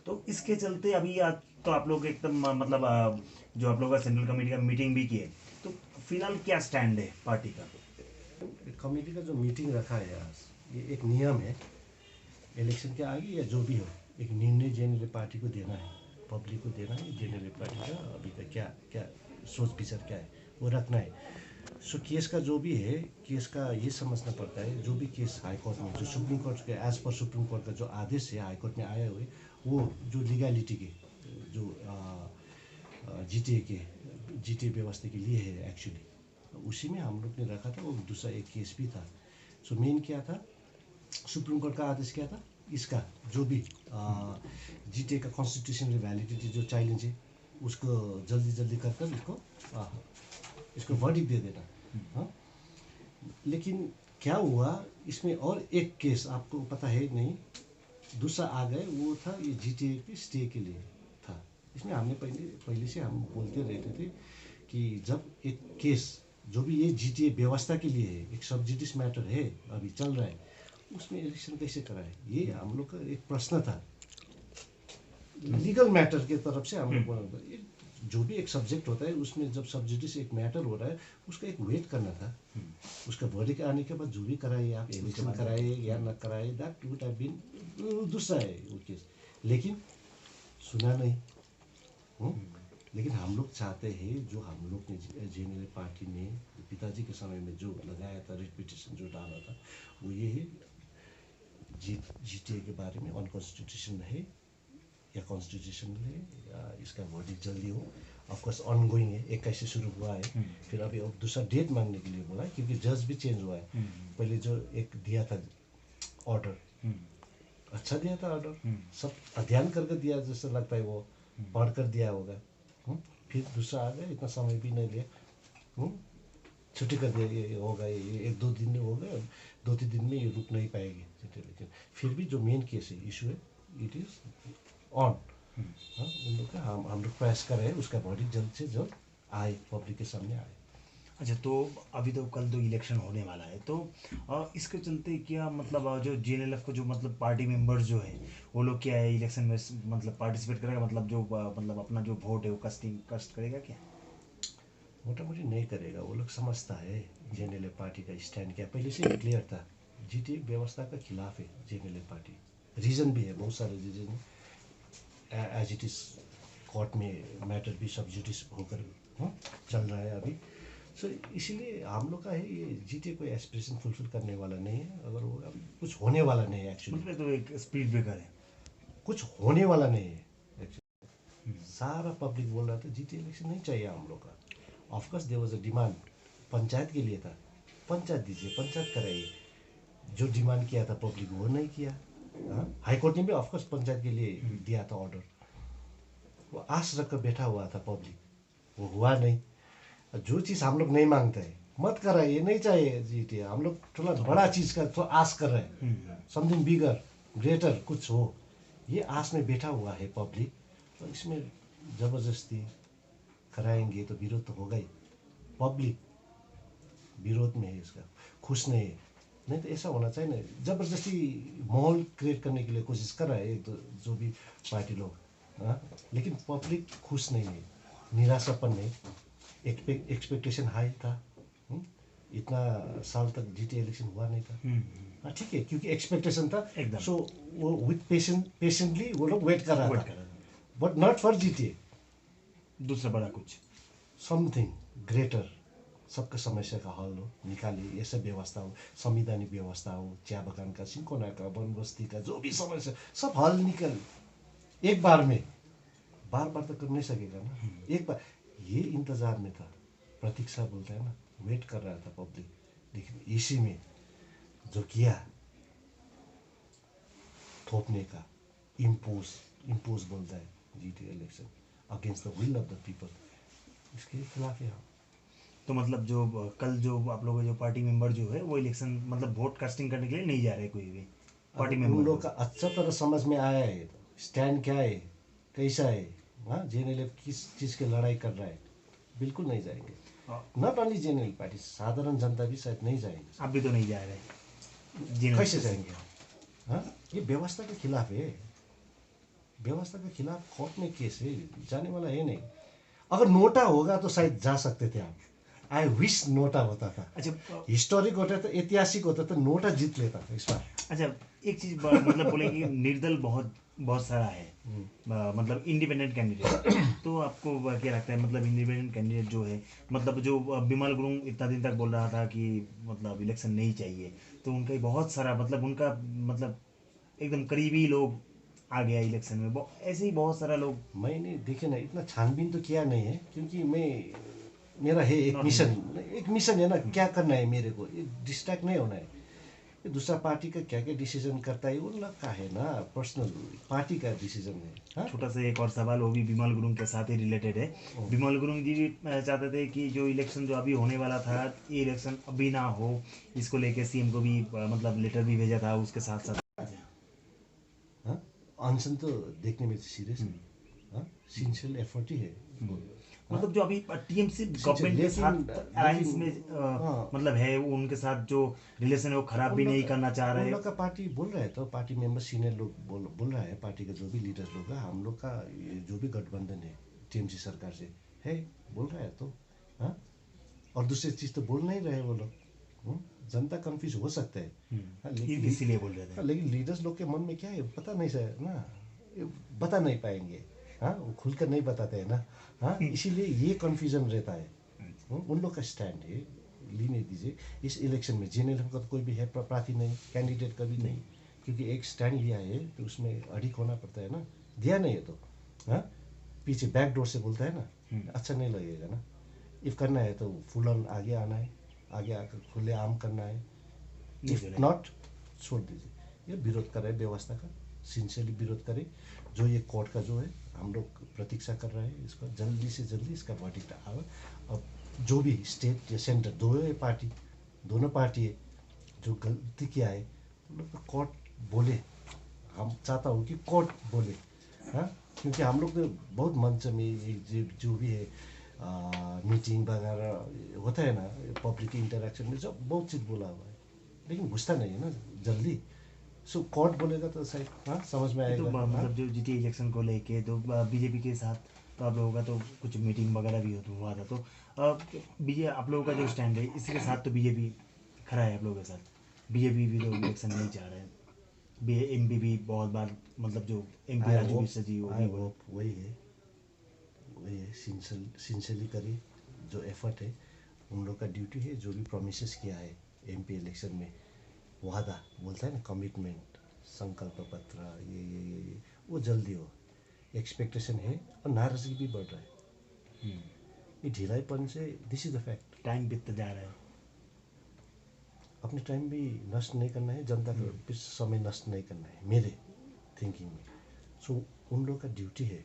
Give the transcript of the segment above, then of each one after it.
तो इसके चलते अभी आज तो आप लोग एकदम मतलब जो आप लोग का सेंट्रल कमेटी का मीटिंग भी किए, तो फिलहाल क्या स्टैंड है पार्टी का? कमेटी का जो मीटिंग रखा है आज, ये एक नियम है। इलेक्शन के आगे या जो भी हो, एक निर्णय जेएनएलए पार्टी को देना है, पब्लिक को देना है। जेएनएलए पार्टी का अभी का क्या क्या सोच विचार क्या है वो रखना है। सो केस का जो भी है, केस का ये समझना पड़ता है, जो भी केस हाई कोर्ट में, जो सुप्रीम कोर्ट के एज पर सुप्रीम कोर्ट का जो आदेश है हाई कोर्ट में आए हुए, वो जो लीगैलिटी के जो जीटीए व्यवस्था के लिए है एक्चुअली, उसी में हम लोग ने रखा था। वो दूसरा एक केस भी था। सो मेन क्या था, सुप्रीम कोर्ट का आदेश क्या था, इसका जो भी जीटीए का कॉन्स्टिट्यूशनल वैलिडिटी जो चैलेंज है उसको जल्दी जल्दी कर कर इसको वर्डिक्ट दे देना। हाँ, लेकिन क्या हुआ इसमें, और एक केस आपको पता है नहीं, दूसरा आ गए, वो था ये जीटीए के स्टे के लिए था। इसमें हमने पहले से हम बोलते रहते थे कि जब एक केस जो भी ये जीटीए व्यवस्था के लिए है, एक सब्सिडियस मैटर है अभी चल रहा है, उसमें इलेक्शन कैसे कराए, ये हम लोग का एक प्रश्न था। लीगल मैटर के तरफ से हम लोग जो भी एक सब्जेक्ट होता है उसमें जब सब्सिडियस एक मैटर हो रहा है, उसका एक वेट करना था। उसका वर्डिक्ट आने के बाद जो भी कराए, आप इलेक्शन कराए या न कराए, दैट वुड हैव बीन दूसरा है वो केस। लेकिन सुना नहीं। लेकिन हम लोग चाहते हैं, जो हम लोग ने जेएनएलए पार्टी ने पिताजी के समय में जो लगाया था, रिपीटेशन जो डाला था, वो ये है जीटीए के बारे में अनकॉन्स्टिट्यूशनल है या कॉन्स्टिट्यूशनल है, या इसका वर्डिक्ट जल्दी हो। ऑफकोर्स ऑनगोइंग है, 21 से शुरू हुआ है, फिर अभी अब दूसरा डेट मांगने के लिए बोला है, क्योंकि जज भी चेंज हुआ है। पहले जो एक दिया था ऑर्डर, अच्छा दिया था ऑर्डर, सब अध्ययन करके दिया जैसा लगता है, वो पढ़ कर दिया होगा। फिर दूसरा आ गया, इतना समय भी नहीं लिया, छुट्टी कर दिया, ये होगा, ये 1-2 दिन में होगा, 2-3 दिन में ये रुक नहीं पाएगी। लेकिन फिर भी जो मेन केस है, इशू है, इट इज ऑन। उन लोग का हम लोग प्रयास कर रहे हैं, उसका बॉडी जल्द से जल्द आए, पब्लिक के सामने आए। अच्छा, तो अभी तो कल तो इलेक्शन होने वाला है, तो इसके चलते क्या मतलब जो जेएनएलएफ को जो मतलब पार्टी मेंबर्स जो है वो लोग क्या है इलेक्शन में मतलब पार्टिसिपेट करेगा, मतलब जो मतलब अपना जो वोट है वो कस्ट करेगा क्या? मोटा मोटी नहीं करेगा, वो लोग समझता है जेएनएलए पार्टी का स्टैंड क्या पहले से क्लियर था। जीटीए व्यवस्था का खिलाफ है जेएनएलए पार्टी। रीज़न भी है, बहुत सारे region, as it is court में मैटर भी सब्सिडियस होकर चल रहा है अभी। सो इसीलिए हम लोग का है, ये जीटीए कोई एस्पिरेशन फुलफिल करने वाला नहीं है। अगर वो अभी कुछ होने वाला नहीं है एक्चुअली, मतलब तो एक स्पीड ब्रेकर है। कुछ होने वाला नहीं है एक्चुअली। सारा पब्लिक बोल रहा था जीटीए इलेक्शन नहीं चाहिए हम लोग का। Of course there was a demand, panchayat के लिए था, पंचायत दीजिए, पंचायत कराइए। जो डिमांड किया था पब्लिक वो नहीं किया। हाई कोर्ट ने भी ऑफकोर्स पंचायत के लिए दिया था ऑर्डर, वो आश रख कर बैठा हुआ था पब्लिक, वो हुआ नहीं। जो चीज़ हम लोग नहीं मांगते हैं मत कराइए, नहीं चाहिए जीटीए। हम लोग थोड़ा बड़ा चीज़ का थोड़ा आस कर रहे हैं, समथिंग बिगर ग्रेटर कुछ हो, ये आस में बैठा हुआ है पब्लिक। तो इसमें ज़बरदस्ती कराएंगे तो विरोध तो होगा ही। पब्लिक विरोध में है, इसका खुश नहीं है। नहीं तो ऐसा होना चाहिए ना, ज़बरदस्ती माहौल क्रिएट करने के लिए कोशिश कर रहा है एक तो जो भी पार्टी लोग। लेकिन पब्लिक खुश नहीं है, निराशापन नहीं। एक्सपेक्टेशन हाई था। इतना साल तक जीटीए इलेक्शन हुआ नहीं था। ठीक है, क्योंकि एक्सपेक्टेशन था, एकदम। सो वो विथ पेशेंटली वो लोग वेट कर रहा था, बट नॉट फॉर जीटीए, दूसरा बड़ा कुछ समथिंग ग्रेटर। सबका समस्या का हल हो, निकालिए, ऐसा व्यवस्था हो, संवैधानिक व्यवस्था हो, चिया बगान का, सिंकोना का, वन बस्ती का जो भी समस्या सब हल निकल एक बार में। बार बार तो कर नहीं सकेगा ना, एक बार। ये इंतजार में था, प्रतीक्षा बोलता है ना, वेट कर रहा था पब्लिक। लेकिन इसी में जो किया थोपने का, इम्पोज बोलता है GTA election against the will of the people, इसके खिलाफ है हम। तो मतलब जो कल जो आप लोगों जो पार्टी मेंबर जो है वो इलेक्शन मतलब वोट कास्टिंग करने के लिए नहीं जा रहे कोई भी पार्टी उन मेंबर लोग का अच्छा तरह समझ में आया है, तो स्टैंड क्या है, कैसा है। हाँ, जेएनएलए किस चीज़ की लड़ाई कर रहा है, बिल्कुल नहीं जाएंगे। नॉट ओनली जेएनएलए पार्टी, साधारण जनता भी शायद नहीं जाएंगे। आप भी तो नहीं जा रहे कैसे जाएंगे? हाँ, ये व्यवस्था के खिलाफ है। व्यवस्था के खिलाफ कोर्ट में केस है, जाने वाला है नहीं। अगर नोटा होगा तो शायद जा सकते थे आप। आई विश नोटा होता था, अच्छा हिस्टोरिक होता था, ऐतिहासिक होता था, नोटा जीत लेता था इस बार। अच्छा, एक चीज मतलब बोलेंगे निर्दल बहुत बहुत सारा है, मतलब इंडिपेंडेंट कैंडिडेट, तो आपको क्या लगता है मतलब इंडिपेंडेंट कैंडिडेट जो है, मतलब जो बिमल गुरुंग इतना दिन तक बोल रहा था कि मतलब इलेक्शन नहीं चाहिए, तो उनका ही बहुत सारा मतलब उनका मतलब एकदम करीबी लोग आ गया इलेक्शन में, ऐसे ही बहुत सारा लोग मैंने देखे ना, इतना छानबीन तो किया नहीं है, क्योंकि मेरा है एक नॉट मिशन। इंटरेस्टेड। एक मिशन है ना, क्या करना है मेरे को, डिस्ट्रैक्ट नहीं होना है। ये दूसरा पार्टी का क्या क्या डिसीजन करता है वो लोग का है ना, पर्सनल पार्टी का डिसीजन है। हाँ, छोटा सा एक और सवाल, वो भी बिमल गुरुंग के साथ ही रिलेटेड है। बिमल गुरुंग जी भी चाहते थे कि जो इलेक्शन जो अभी होने वाला था, ये इलेक्शन अभी ना हो, इसको लेके सीएम को भी मतलब लेटर भी भेजा था उसके साथ साथ। हाँ, अनशन तो देखने में सीरियस है। हाँ, सिंसियर एफर्ट ही है। हाँ, मतलब जो अभी टीएमसी सिंसियर, गवर्नमेंट के साथ अलायंस में हाँ, मतलब है, वो उनके साथ जो रिलेशन है वो खराब भी नहीं करना चाह उन रहे। लोग का पार्टी बोल रहा है, तो पार्टी मेंबर सीनियर लोग बोल रहा है, पार्टी के जो भी लीडर्स लोग हैं, हम लोग का ये जो भी गठबंधन है टीएमसी सरकार से है, बोल रहा है तो। हाँ, और दूसरी चीज़ तो बोल नहीं रहे वो लोग। जनता कंफ्यूज हो सकता है। हाँ, इसीलिए बोल रहे थे। हाँ, लेकिन लीडर्स लोग के मन में क्या है पता नहीं सर ना, ये बता नहीं पाएंगे। हाँ, वो खुलकर नहीं बताते हैं ना। हाँ, इसीलिए ये कंफ्यूजन रहता है। उन लोग का स्टैंड है, लेने दीजिए। इस इलेक्शन में जेएनएलएफ का तो कोई भी है प्रार्थी नहीं, कैंडिडेट का भी नहीं, क्योंकि एक स्टैंड लिया है तो उसमें अड़िक होना पड़ता है ना। दिया नहीं है तो हाँ, पीछे बैक डोर से बोलता है ना, अच्छा नहीं लगेगा ना। इफ करना है तो फुल ऑन आगे आना है, आगे आकर खुले आम करना है। नहीं इफ चलेगा। नॉट, छोड़ दीजिए। ये विरोध कर रहे हैं व्यवस्था का, सिंसियरली विरोध करें। जो ये कोर्ट का जो है, हम लोग प्रतीक्षा कर रहे हैं इसका, जल्दी से जल्दी इसका वर्डिक्ट आए। अब जो भी स्टेट या सेंटर, दोनों पार्टी है, जो गलती किया है उन लोग को कोर्ट बोले। हम चाहता हूँ कि कोर्ट बोले। हाँ, क्योंकि हम लोग तो बहुत मंच में जो भी है मीटिंग वगैरह होता है ना, पब्लिक इंटरेक्शन में जो बहुत चीज़ बोला हुआ है, लेकिन घुसता नहीं है ना जल्दी। सो कोर्ट बोलेगा तो शायद हाँ समझ में ये तो आएगा। हाँ, मतलब जो जीटी इलेक्शन को लेके तो बीजेपी के साथ तो आप लोगों का तो कुछ मीटिंग वगैरह भी हुआ था, तो बीजे आप लोगों का जो स्टैंड है इसके साथ तो बीजेपी खड़ा है आप लोगों के साथ, बीजेपी भी तो इलेक्शन नहीं चाह रहे हैं, बी एमपी भी बहुत बार मतलब जो एमपी आई राजू होप मिश्रा जी वो आई भी बोले। होप वही है सिंसियरली करे। जो एफर्ट है, उन लोग का ड्यूटी है, जो भी प्रोमिस किया है एमपी इलेक्शन में, वादा बोलता है ना, कमिटमेंट, संकल्प पत्र, ये वो जल्दी हो। एक्सपेक्टेशन है, और नाराजगी भी बढ़ रहा है। ये ढिलाईपन से, this is the fact. Time बीतता जा रहा है। अपने टाइम भी नष्ट नहीं करना है, जनता का भी समय नष्ट नहीं करना है मेरे थिंकिंग में। सो उन लोग का ड्यूटी है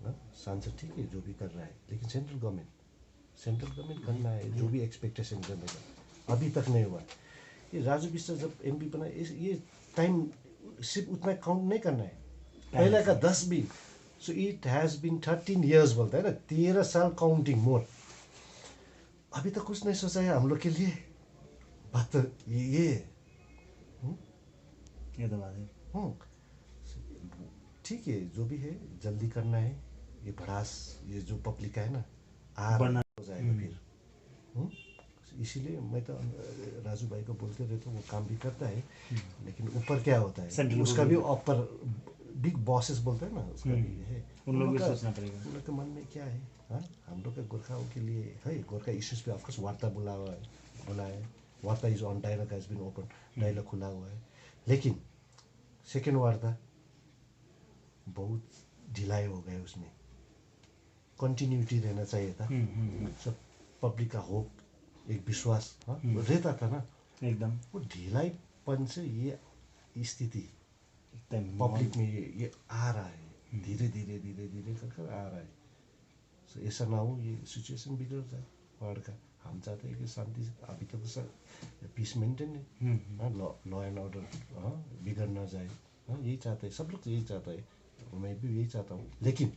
ना। सांसद ठीक है जो भी कर रहा है, लेकिन सेंट्रल गवर्नमेंट करना है जो भी एक्सपेक्टेशन जनता का, अभी तक नहीं हुआ है। ये राजू बिस्टर जब एमपी बना, ये टाइम सिर्फ उतना काउंट नहीं करना है, पहले का 10 भी। So it has been 13 years बोलता है ना, 13 साल काउंटिंग मोर। अभी तक कुछ नहीं सोचा है हम लोग के लिए। बात तो ये है। ये तो बात है। हम्म, ठीक है जो भी है जल्दी करना है। ये भड़ास, ये जो पब्लिक का है ना, आ रहा बना हो जाएगा फिर। हम्म, इसीलिए मैं तो राजू भाई को बोलते रहता हूँ, वो काम भी करता है, लेकिन ऊपर क्या होता है सेंट्रल उसका भी गवर्नमेंट ऊपर बिग बॉसेस बोलते हैं ना, उसका भी है। उन लोग भी सोचना पड़ेगा। उन लोग के मन में क्या है। हाँ, हम लोग के गोरखाओं के लिए है, गोरखा इश्यूज पे ऑफकोर्स वार्ता बोला है। वार्ता is on, dialogue has been open, dialogue खुला हुआ है। लेकिन सेकेंड वार्ता बहुत ढिलाई हो गए, उसमें कंटिन्यूटी रहना चाहिए था। सब पब्लिक का होप, एक विश्वास हाँ रहता था ना। एकदम वो ढिलाईपन से ये स्थिति एकदम पब्लिक में ये आ रहा है, धीरे धीरे धीरे धीरे कर आ रहा है। सो ऐसा ना हो, ये सिचुएशन बिगड़ जाए पहाड़ का। हम चाहते हैं कि शांति से, अभी तक सर पीस मेंटेन है। हाँ, लॉ एंड ऑर्डर हाँ बिगड़ ना जाए। हाँ, यही चाहते हैं सब लोग, तो यही चाहता है, मैं भी यही चाहता हूँ। लेकिन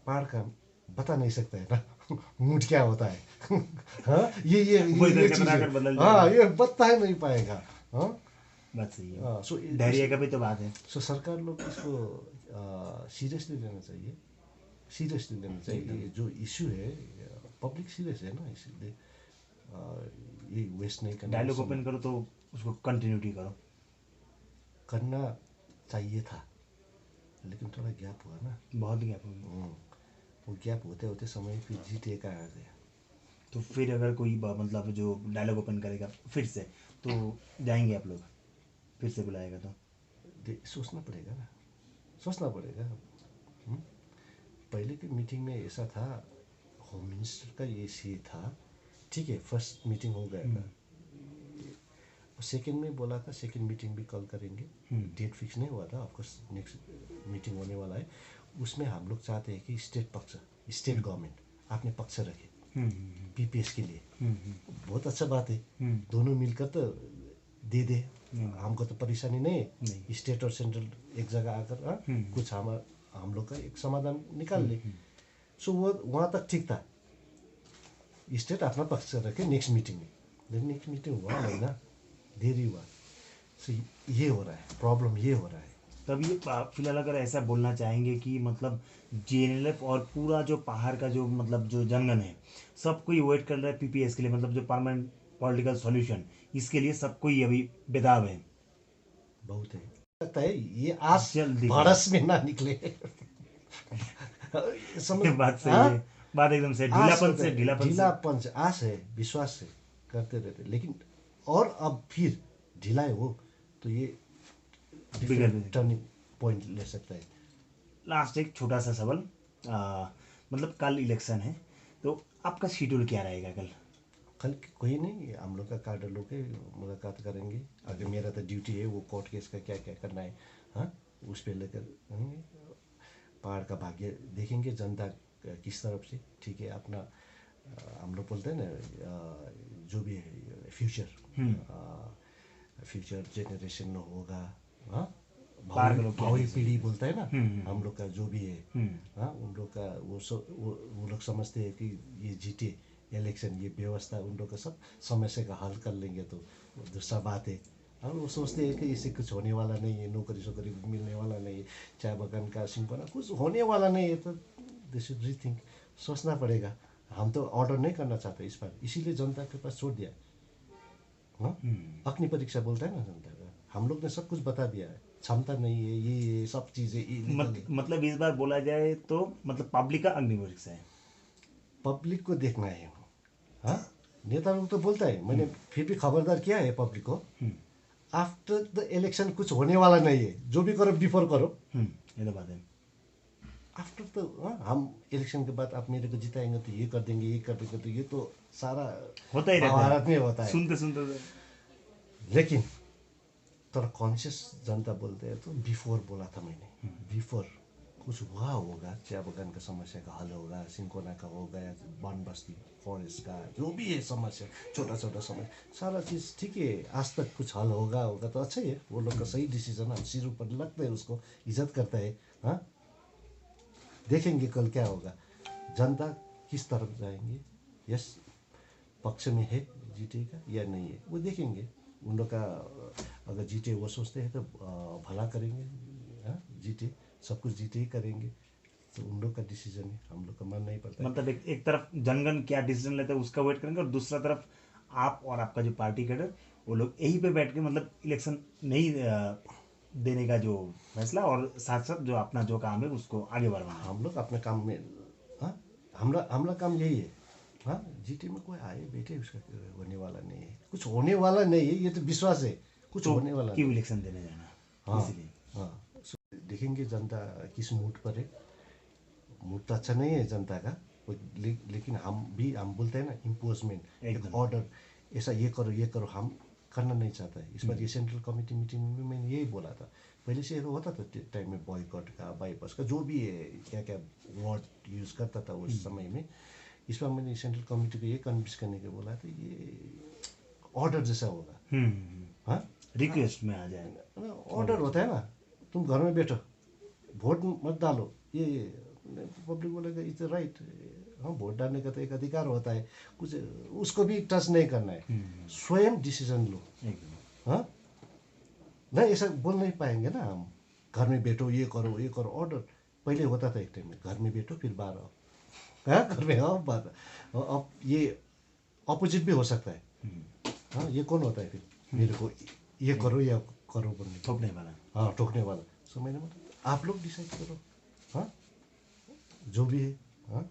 पहाड़ का बता नहीं सकता है ना मूड क्या होता है हाँ, वो इधर ये का चीज़ तरह है। कर बदल हाँ, जाएगा। ये बता ही नहीं पाएगा। हाँ, बात सही है। सो धैर्य का भी तो बात है। सो सरकार लोग इसको सीरियसली लेना चाहिए, सीरियसली लेना चाहिए। ये जो इशू है पब्लिक सीरियस है ना, इसलिए ये वेस्ट नहीं करना डायलॉग ओपन करो तो उसको कंटिन्यूटी करो। करना चाहिए था, लेकिन थोड़ा गैप हुआ ना। बहुत गैप हो गया। वो गैप होते होते समय फिर GTA का आ गया। तो फिर अगर कोई मतलब जो डायलॉग ओपन करेगा फिर से, तो जाएंगे आप लोग? फिर से बुलाएगा तो सोचना पड़ेगा ना, सोचना पड़ेगा। पहले की मीटिंग में ऐसा था, होम मिनिस्टर का ये सी था, ठीक है, फर्स्ट मीटिंग हो गया था। सेकेंड में बोला था सेकेंड मीटिंग भी कॉल करेंगे, डेट फिक्स नहीं हुआ था। ऑफकोर्स नेक्स्ट मीटिंग होने वाला है, उसमें हम लोग चाहते हैं कि स्टेट पक्ष, स्टेट गवर्नमेंट अपने पक्ष रखे PPS के लिए। बहुत अच्छा बात है, दोनों मिलकर तो दे दे, हमको तो परेशानी नहीं है। स्टेट और सेंट्रल एक जगह आकर कुछ हम लोग का एक समाधान निकाल ले। सो वो वहाँ तक ठीक था, स्टेट अपना पक्ष रखे नेक्स्ट मीटिंग में। लेकिन नेक्स्ट मीटिंग हुआ नहीं ना, देरी हुआ। सो ये हो रहा है, प्रॉब्लम ये हो रहा है। तब ये फिलहाल अगर ऐसा बोलना चाहेंगे कि मतलब JNLF और पूरा जो पहाड़ का जो मतलब जो जनगण है, सब कोई वेट कर रहा है PPS के लिए, मतलब जो परमानेंट पॉलिटिकल सॉल्यूशन, इसके लिए सब कोई अभी बेताब है। बहुत है, लगता है ये आज जल्दी बरस में ना निकले। समझ बात सही है, बात एकदम से ढीलापन से ढीलापन से आस है, विश्वास से करते रहते, लेकिन और अब फिर ढिलाई हो तो ये टर्निंग पॉइंट ले सकता है। लास्ट एक छोटा सा सवाल, मतलब कल इलेक्शन है, तो आपका शेड्यूल क्या रहेगा कल? कल कोई नहीं, हम लोग का कार्ड लोग के मुलाकात करेंगे। अगर मेरा तो ड्यूटी है, वो कोर्ट केस का क्या क्या करना है, हाँ, उस पर लेकर रहेंगे। पहाड़ का भाग्य देखेंगे, जनता किस तरफ से, ठीक है। अपना हम लोग बोलते हैं ना, जो भी है फ्यूचर जेनरेशन होगा, हाँ, भावी पीढ़ी बोलता है ना, हम लोग का जो भी है, हाँ, उन लोग का वो लोग समझते हैं कि ये जीते इलेक्शन, ये व्यवस्था उन लोग का सब समस्या का हल कर लेंगे, तो दूसरा बात है। और वो सोचते हैं कि इससे कुछ होने वाला नहीं है, नौकरी सोकरी मिलने वाला नहीं है, चाय बगान का सिंपना कुछ होने वाला नहीं है, तो दे शुड रीथिंक, सोचना पड़ेगा। हम तो ऑर्डर नहीं करना चाहते इस बार, इसीलिए जनता के पास छोड़ दिया। हाँ, अग्नि परीक्षा बोलता है ना जनता का, हम लोग ने सब कुछ बता दिया है, क्षमता नहीं है, ये सब चीजें मतलब इस बार बोला जाए तो मतलब पब्लिक का अग्नि परीक्षा है, पब्लिक को देखना है। हाँ, नेता लोग तो बोलता है, मैंने फिर भी खबरदार किया है पब्लिक को, आफ्टर द इलेक्शन कुछ होने वाला नहीं है, जो भी करो बिफोर करो। ये तो बात है। आफ्टर तो हम इलेक्शन के बाद आप मेरे को जिताएंगे तो ये कर देंगे, ये कर देंगे, तो ये तो सारा होता ही रहता भारत है, में होता है। सुनते सुनते लेकिन थोड़ा कॉन्शियस जनता बोलते हैं, तो बिफोर बोला था मैंने, बिफोर कुछ हुआ होगा, चाय बगान का समस्या का हल होगा, सिंकोना का होगा, या वन बस्ती फॉरेस्ट का जो भी है समस्या, छोटा छोटा समस्या, सारा चीज़ ठीक है, आज तक कुछ हल होगा तो अच्छा ही है। वो लोग का सही डिसीजन, हम सिर ऊपर लगते हैं, उसको इज्जत करता है। हाँ, देखेंगे कल क्या होगा, जनता किस तरफ जाएंगे, यस पक्ष में है जीते का या नहीं है, वो देखेंगे। उन लोग का अगर जीते, वो सोचते हैं तो भला करेंगे, हाँ, जीते सब कुछ जीते ही करेंगे, तो उन लोग का डिसीजन है, हम लोग का मन नहीं पड़ता है। मतलब एक तरफ जनगण क्या डिसीजन लेता है उसका वेट करेंगे, और दूसरा तरफ आप और आपका जो पार्टी कैडर, वो लोग यहीं पे बैठ के मतलब इलेक्शन नहीं देने का जो फैसला, और साथ साथ जो अपना जो काम है उसको आगे बढ़ाना। हम लोग अपने काम में, हाँ, हमारा काम यही है। हाँ, जीटी में कोई आए बैठे उसका होने वाला नहीं है, कुछ होने वाला नहीं है, ये तो विश्वास है, कुछ तो होने वाला क्यों नहीं। इलेक्शन देने जाना? हाँ इसलिए हाँ, देखेंगे जनता किस मूड पर है। मूड तो अच्छा नहीं है जनता का, लेकिन हम बोलते हैं ना, इम्पोजमेंट, एक एकदम। ऑर्डर, ऐसा ये करो हम करना नहीं चाहता है। इस बार ये सेंट्रल कमेटी मीटिंग में भी मैंने यही बोला था, पहले से होता था टाइम में, बॉयकॉट का, बाईपास का, जो भी है, क्या क्या वर्ड यूज़ करता था उस समय में। इस बार मैंने सेंट्रल कमेटी को ये कन्विंस करने के बोला था, ये ऑर्डर जैसा होगा। हाँ, रिक्वेस्ट में आ जाए, ऑर्डर होता है ना, तुम घर में बैठो, वोट मत डालो, ये पब्लिक बोलेगा इट्स राइट। हाँ, वोट डालने का तो एक अधिकार होता है, कुछ उसको भी टच नहीं करना है, स्वयं डिसीजन लो। एकदम। हाँ, नहीं ऐसा बोल नहीं पाएंगे ना हम। घर में बैठो, ये करो ऑर्डर। पहले होता था एक टाइम में, घर में बैठो फिर बाहर आओ। हाँ, घर में आओ बाहर आओ। अब ये अपोजिट भी हो सकता है। हाँ, ये कौन होता है फिर मेरे को ये करो या करो बोलने को? थोपने वाला। हाँ, ठोकने वाला। सो मैंने मतलब आप लोग डिसाइड करो। हाँ, जो भी है। हाँ,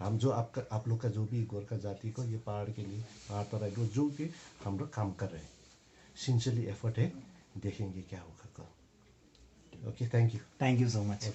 हम जो आप लोग का जो भी गोरखा जाति को ये पहाड़ के लिए, पहाड़ तराई जो भी हम लोग काम कर रहे हैं, सिंसियरली एफर्ट है, देखेंगे क्या होगा कल। Okay, thank you. Thank you so much.